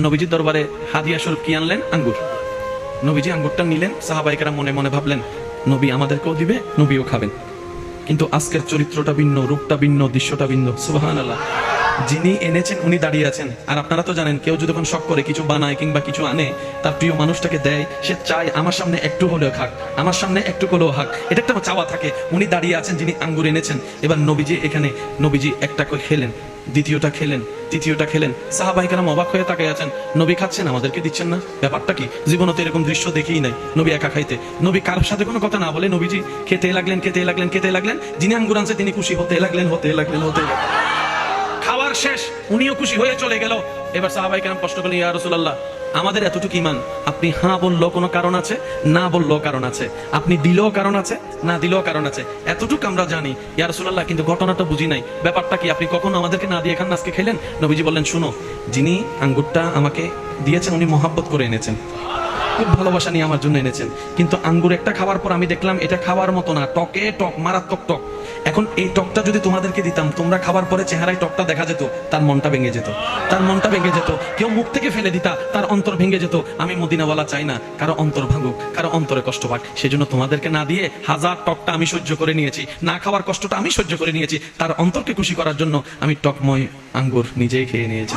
নবীজির দরবারে হাদিয়া স্বরূপ কি আনলেন? আঙ্গুর। নবীজি আঙ্গুরটা নিলেন, সাহাবাইকেরা মনে মনে ভাবলেন নবী আমাদেরকেও দিবে, নবীও খাবেন। কিন্তু আজকের চরিত্রটা ভিন্ন, রূপটা ভিন্ন, দৃশ্যটা ভিন্ন। সুবহানাল্লাহ। যিনি এনেছেন উনি দাঁড়িয়ে আছেন। আর আপনারা তো জানেন, কেউ যদি শখ করে কিছু বানায় কিংবা কিছু আনে, তার প্রিয় মানুষটাকে দেয়, সে চায় আমার সামনে একটু হলেও খাক, আমার সামনে একটু হলেও হাক, এটা একটা চাওয়া থাকে। উনি দাঁড়িয়ে আছেন যিনি আঙ্গুর এনেছেন। এবার নবীজি এখানে, নবীজি একটা করে খেলেন, দ্বিতীয়টা খেলেন, তৃতীয়টা খেলেন। সাহাবায়ে কেরাম অবাক হয়ে তাকিয়ে আছেন, নবী খাচ্ছেন আমাদেরকে দিচ্ছেন না, ব্যাপারটা কি? জীবনে তো এরকম দৃশ্য দেখিই নাই। নবী একা খাইতে, নবী কারোর সাথে কোনো কথা না বলে নবীজি খেতে লাগলেন, খেতে লাগলেন, খেতে লাগলেন। যিনি আঙ্গুর আনছে তিনি খুশি হতে লাগলেন, হতে লাগলেন, হতে লাগলেন। খাওয়ার শেষ, উনিও খুশি হয়ে চলে গেল। এবার সাহাবায়ে কেরাম প্রশ্ন করলেন, ইয়া রাসূলুল্লাহ, আমাদের এতটুকু ঈমান, আপনি হ্যাঁ বললেও কোনো কারণ আছে, না বললেও কারণ আছে, আপনি দিলেও কারণ আছে, না দিলেও কারণ আছে, এতটুকু আমরা জানি ইয়া রাসূলুল্লাহ, কিন্তু ঘটনাটা বুঝি নাই, ব্যাপারটা কি? আপনি কখনো আমাদেরকে না দিয়ে খান, আজকে খেলেন? নবীজি বললেন, শুনো, যিনি আঙ্গুরটা আমাকে দিয়েছেন উনি মহব্বত করে এনেছেন, খুব ভালোবাসা নিয়ে আমার জন্য এনেছেন। কিন্তু আঙ্গুর একটা খাওয়ার পর আমি দেখলাম এটা খাওয়ার মতো না, টকে টক, মারাত্মক টক। এখন এই টকটা যদি তোমাদেরকে দিতাম, তোমরা খাবার পরে চেহারায় টকটা দেখা যেত, তার মনটা ভেঙে যেত, তার মনটা ভেঙে যেত। কেউ মুখ থেকে ফেলে দিতা, তার অন্তর ভেঙে যেত। আমি মদিনাওয়ালা চাই না কারো অন্তর ভাঙুক, কারো অন্তরে কষ্ট পাক। সেজন্য তোমাদেরকে না দিয়ে হাজার টকটা আমি সহ্য করে নিয়েছি, না খাওয়ার কষ্টটা আমি সহ্য করে নিয়েছি, তার অন্তরকে খুশি করার জন্য আমি টকময় আঙ্গুর নিজেই খেয়ে নিয়েছি।